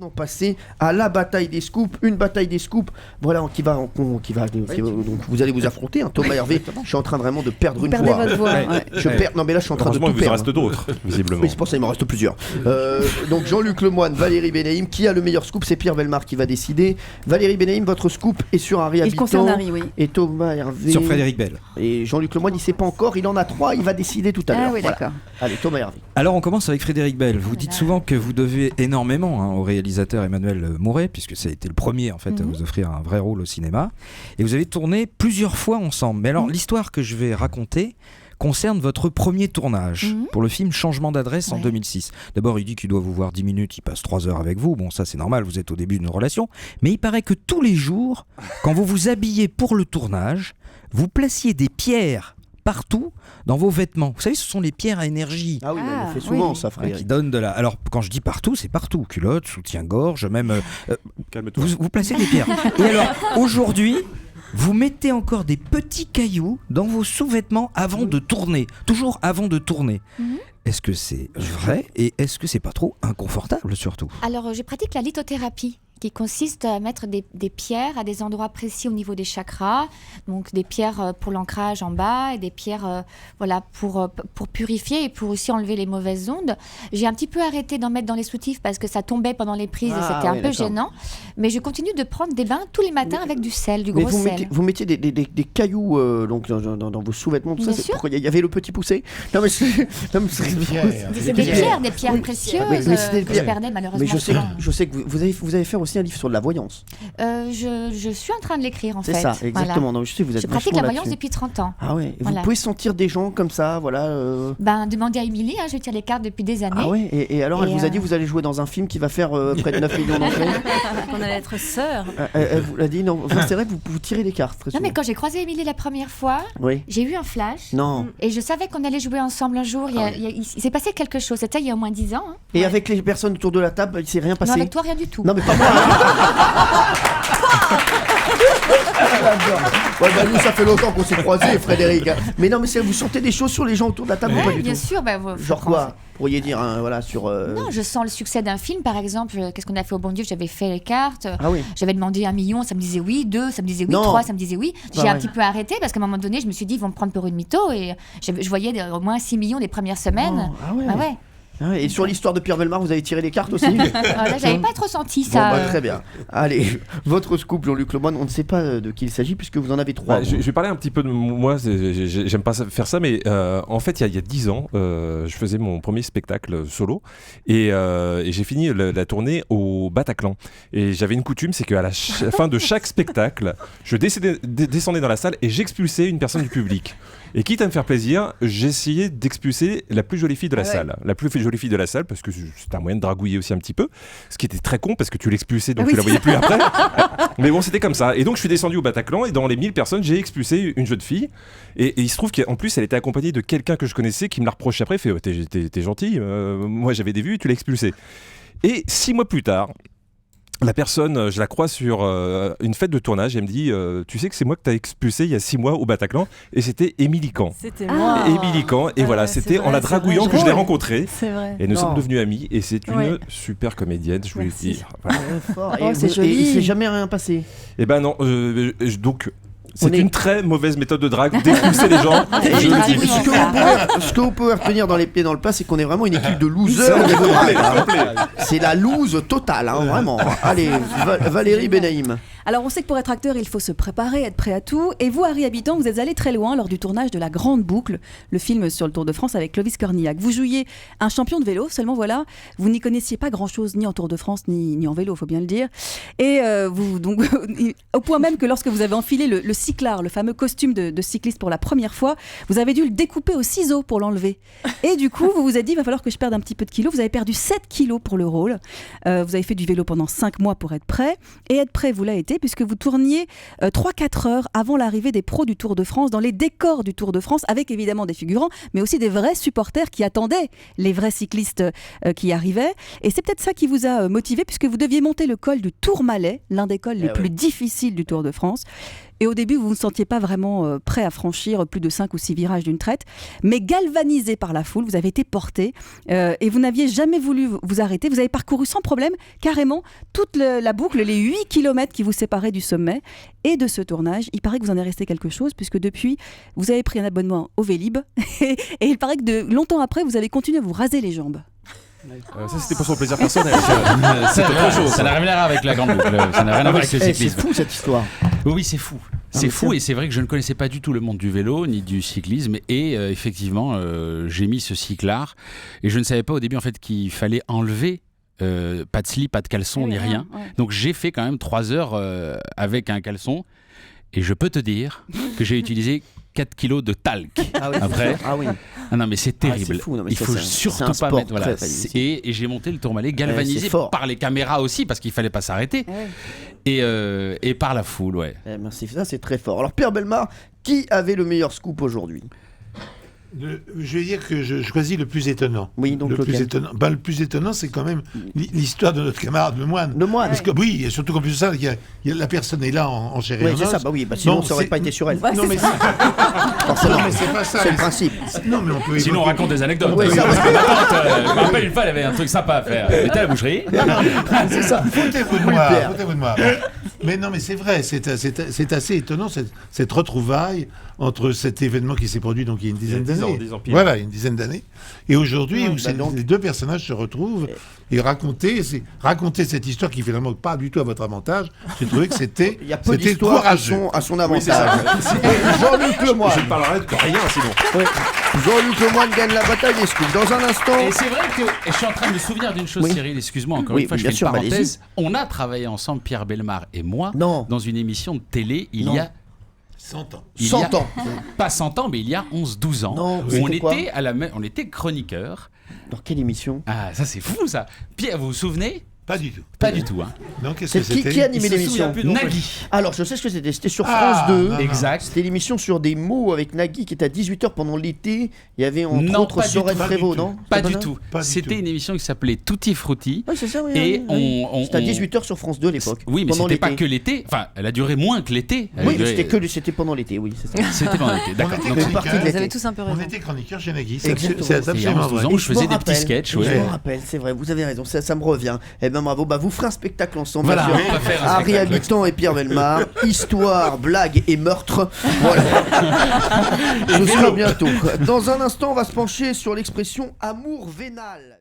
On passer à la bataille des scoops, une bataille des scoops, voilà qui va donc vous allez vous affronter, hein, Thomas Hervé. Je suis en train vraiment de perdre une voix. Votre voix. Ouais. Je perds. Non mais là je suis en train de tout perdre. Il vous en reste d'autres, visiblement. Oui, c'est pour ça il m'en reste plusieurs. Donc Jean-Luc Lemoyne, Valérie Benaïm, qui a le meilleur scoop? C'est Pierre Bellemare qui va décider. Valérie Benaïm, votre scoop est sur Harry Habitant. Il concerne Harry, oui. Et Thomas Hervé sur Frédéric Bell. Et Jean-Luc Lemoyne, il sait pas encore, il en a 3, il va décider tout à l'heure. Ah oui, voilà. d'accord. Allez, Thomas Hervé. Alors on commence avec Frédéric Bell. Vous dites souvent que vous devez énormément au réalisateur Emmanuel Mouret, puisque ça a été le premier en fait à vous offrir un vrai rôle au cinéma. Et vous avez tourné plusieurs fois ensemble. Mais alors l'histoire que je vais raconter concerne votre premier tournage pour le film Changement d'adresse en 2006. D'abord, il dit qu'il doit vous voir 10 minutes, il passe 3 heures avec vous. Bon, ça c'est normal, vous êtes au début d'une relation. Mais il paraît que tous les jours, quand vous vous habillez pour le tournage, vous placiez des pierres partout dans vos vêtements. Vous savez, ce sont les pierres à énergie. Ah oui, mais on fait souvent ça, Frédéric. Qui donnent de la... Alors, quand je dis partout, c'est partout. Culotte, soutien-gorge, même... Calme-toi. Vous placez des pierres. Et alors, aujourd'hui... Vous mettez encore des petits cailloux dans vos sous-vêtements avant de tourner. Toujours avant de tourner. Est-ce que c'est vrai et est-ce que c'est pas trop inconfortable surtout? Alors, je pratique la lithothérapie, qui consiste à mettre des pierres à des endroits précis au niveau des chakras, donc des pierres pour l'ancrage en bas et des pierres pour purifier et pour aussi enlever les mauvaises ondes. J'ai un petit peu arrêté d'en mettre dans les soutifs parce que ça tombait pendant les prises et c'était un peu gênant, mais je continue de prendre des bains tous les matins avec du sel, du gros sel. Vous mettiez des cailloux donc dans vos sous-vêtements, tout Bien ça, sûr. Pourquoi il y avait le petit poussé? Non mais c'est des pierres précieuses que je perdais malheureusement. Mais je sais que vous avez fait aussi un livre sur de la voyance. Je suis en train de l'écrire en fait. C'est ça, exactement. Voilà. Non, je sais, vous êtes Je pratique la vachement voyance là-dessus. depuis 30 ans. Ah ouais. Voilà. Vous pouvez sentir des gens comme ça, voilà. Demandez à Émilie, je tire les cartes depuis des années. Ah ouais. Et alors, elle vous a dit vous allez jouer dans un film qui va faire près de 9 millions d'entrées. Qu'on allait être sœurs. Elle vous l'a dit, non. Enfin, c'est vrai que vous tirez les cartes très Non souvent. mais quand j'ai croisé Émilie la première fois, Oui. j'ai eu un flash. Non. Et je savais qu'on allait jouer ensemble un jour. Il s'est passé quelque chose. C'était il y a au moins 10 ans. Hein. Et avec les personnes autour de la table, il s'est rien passé. Non, avec toi, rien du tout. Non mais pas moi. Ouais, nous ça fait longtemps qu'on s'est croisés, Frédéric. Mais non, mais vous sentez des choses sur les gens autour de la table ou pas du bien tout? sûr. Genre quoi? Vous pourriez dire sur. Non, je sens le succès d'un film, par exemple. Qu'est-ce qu'on a fait au Bon Dieu? J'avais fait les cartes. Ah oui. J'avais demandé 1 million, ça me disait oui. 2, ça me disait oui. Non. 3, ça me disait oui. J'ai Bah un ouais. petit peu arrêté parce qu'à un moment donné, je me suis dit, ils vont me prendre pour une mytho. Et je voyais au moins 6 millions les premières semaines. Oh, ah ouais. Ah ouais. Ah ouais, et sur l'histoire de Pierre Bellemare, vous avez tiré les cartes aussi? Là, j'avais pas trop senti ça. Bon, très bien. Allez, votre scoop, Jean-Luc Lemoyne, on ne sait pas de qui il s'agit puisque vous en avez 3. Je vais parler un petit peu de moi, j'aime pas faire ça, mais en fait, il y a 10 ans, je faisais mon premier spectacle solo et j'ai fini la tournée au Bataclan. Et j'avais une coutume, c'est qu'à la fin de chaque spectacle, je descendais dans la salle et j'expulsais une personne du public. Et quitte à me faire plaisir, j'essayais d'expulser la plus jolie fille de la salle. La plus jolie fille de la salle, parce que c'était un moyen de dragouiller aussi un petit peu. Ce qui était très con, parce que tu l'expulsais, donc tu la voyais plus après. Mais bon, c'était comme ça. Et donc, je suis descendu au Bataclan, et dans les 1000 personnes, j'ai expulsé une jeune fille. Et il se trouve qu'en plus, elle était accompagnée de quelqu'un que je connaissais, qui me l'a reproché après. Il fait, t'es gentil, moi j'avais des vues, tu l'as expulsé. Et 6 mois plus tard, la personne, je la croise sur une fête de tournage, elle me dit tu sais que c'est moi que t'as expulsé il y a 6 mois au Bataclan, et c'était Émilie Kahn. C'était moi. Émilie Kahn, et voilà, c'était en la dragouillant que je l'ai rencontrée. C'est vrai. Et nous sommes devenus amis, et c'est une super comédienne, je voulais le Merci. dire. Voilà. C'est joli. Et il s'est jamais rien passé. Et ben non, donc c'est On est- une très mauvaise méthode de drague d'expulser les gens. Et Je le dis. Ce que vous pouvez retenir dans les pieds dans le plat, c'est qu'on est vraiment une équipe de losers au niveau drague, hein. C'est la loose totale, hein, vraiment. Allez, Valérie Benaïm. Alors on sait que pour être acteur, il faut se préparer, être prêt à tout. Et vous, Harry Habitant, vous êtes allé très loin lors du tournage de La Grande Boucle, le film sur le Tour de France avec Clovis Cornillac. Vous jouiez un champion de vélo, seulement voilà, vous n'y connaissiez pas grand-chose ni en Tour de France ni en vélo, faut bien le dire. Et donc au point même que lorsque vous avez enfilé le cyclard, le fameux costume de cycliste pour la première fois, vous avez dû le découper au ciseau pour l'enlever. Et du coup, vous vous êtes dit, il va falloir que je perde un petit peu de kilos. Vous avez perdu 7 kilos pour le rôle. Vous avez fait du vélo pendant 5 mois pour être prêt. Et être prêt, vous l'avez été, puisque vous tourniez 3-4 heures avant l'arrivée des pros du Tour de France, dans les décors du Tour de France, avec évidemment des figurants, mais aussi des vrais supporters qui attendaient les vrais cyclistes qui arrivaient. Et c'est peut-être ça qui vous a motivé, puisque vous deviez monter le col du Tourmalet, l'un des cols les plus difficiles du Tour de France. Et au début, vous ne vous sentiez pas vraiment prêt à franchir plus de 5 ou 6 virages d'une traite. Mais galvanisé par la foule, vous avez été porté et vous n'aviez jamais voulu vous arrêter. Vous avez parcouru sans problème, carrément, toute la boucle, les 8 km qui vous séparaient du sommet. Et de ce tournage, il paraît que vous en est resté quelque chose, puisque depuis, vous avez pris un abonnement au Vélib. Et il paraît que longtemps après, vous avez continué à vous raser les jambes. Ça, c'était pour son plaisir personnel. C'est autre chose. Ça n'a rien à voir avec la grande boucle. Ça n'a rien à voir avec le C'est cyclisme. fou cette histoire. Oui, c'est fou. C'est mais fou c'est- et c'est vrai que je ne connaissais pas du tout le monde du vélo ni du cyclisme et effectivement j'ai mis ce cyclard et je ne savais pas au début en fait qu'il fallait enlever pas de slip, pas de caleçon ni rien. Ouais. Donc j'ai fait quand même 3 heures avec un caleçon et je peux te dire que j'ai utilisé 4 kilos de talc. Ah oui, Après. ah oui. Ah non mais c'est terrible. c'est fou, non, mais Il ça, faut c'est un surtout sport pas mettre très difficile. et j'ai monté le Tourmalet c'est galvanisé fort. par les caméras aussi parce qu'il fallait pas s'arrêter Ouais. et par la foule ouais. Eh ben, ça c'est très fort. Alors Pierre Bellemare, qui avait le meilleur scoop aujourd'hui? Je vais dire que je choisis le plus étonnant. Oui, donc le plus lequel étonnant. Le plus étonnant, c'est quand même l'histoire de notre camarade Le Moine. Le Moine. Parce que oui, et surtout qu'en plus de ça, la personne est là en chair et Oui, en c'est os. ça, bah oui, sinon Non, ça aurait c'est- pas été sur elle. Ouais, Non, c'est mais Forcément. non, mais c'est pas ça. C'est le principe. Non, mais on peut. Sinon, on évoquer- raconte des anecdotes. Ouais, ça, Parce que ma tante, je me rappelle une fois, elle avait un truc sympa à faire. Elle était à la boucherie. C'est ça. Foutez-vous de Oui, moi, Pierre. foutez-vous de moi. Mais non, mais c'est vrai, c'est assez étonnant cette retrouvaille entre cet événement qui s'est produit donc il y a une dizaine Il y a 10 ans, d'années. 10 ans pile. Voilà, une dizaine d'années. Et aujourd'hui, Ouais, où bah donc. les deux personnages se retrouvent et raconter cette histoire qui finalement pas du tout à votre avantage, j'ai trouvé que c'était Il y a peu d'histoires qui courageux. sont à son Oui, c'est avantage. Et Jean-Luc Lemoyne. Je ne parlerai de rien sinon. Ouais. Jean-Luc Lemoyne gagne la bataille des scoops. Dans un instant. Et c'est vrai que je suis en train de me souvenir d'une chose, Oui. Cyril, excuse-moi, encore Oui, une fois, je bien fais sûr, une bah, parenthèse. On a travaillé ensemble, Pierre Bellemare et moi, Non. dans une émission de télé il Non. y a 100 ans. 100 ans. pas 100 ans, mais il y a 11-12 ans. Non, où c'était quoi on était chroniqueurs. Dans quelle émission? Ah, ça c'est fou ça. Pierre, vous vous souvenez? Pas du tout. Pas du tout. Hein. Non, qu'est-ce C'est que c'était qui animait l'émission? Nagui. Alors, je sais ce que c'était. C'était sur Ah, France 2. non. Exact. C'était l'émission sur des mots avec Nagui qui était à 18h pendant l'été. Il y avait entre Non, autres pas du Sorel tout, pas Prévost, du non? Pas C'était du ça tout. Pas du C'était tout. une émission qui s'appelait Tutti Frutti. Oui, c'est ça, oui. Et oui. on- C'était à on- 18h sur France 2 à l'époque. Oui, mais pendant c'était pas l'été. que l'été. Enfin, elle a duré moins que l'été. Elle a Oui, mais duré- c'était pendant l'été, oui, c'est ça. C'était pendant l'été. D'accord. On était Donc, Une partie de chroniqueurs. l'été. Vous avez tous un peu On raison. était chroniqueurs chez Nagui. Exactement. C'est il y a absolument 11-12 vrai. ans, Et je faisais m'en des petits rappelle. sketchs. Je ouais. me rappelle, c'est vrai, vous avez raison, ça me revient. Eh ben bravo, vous ferez un spectacle ensemble. Voilà, bien sûr. on va faire un Harry spectacle. Habitant et Pierre Bellemare, histoire, blague et meurtre. Voilà. Ce sera bientôt. Dans un instant, on va se pencher sur l'expression amour vénal.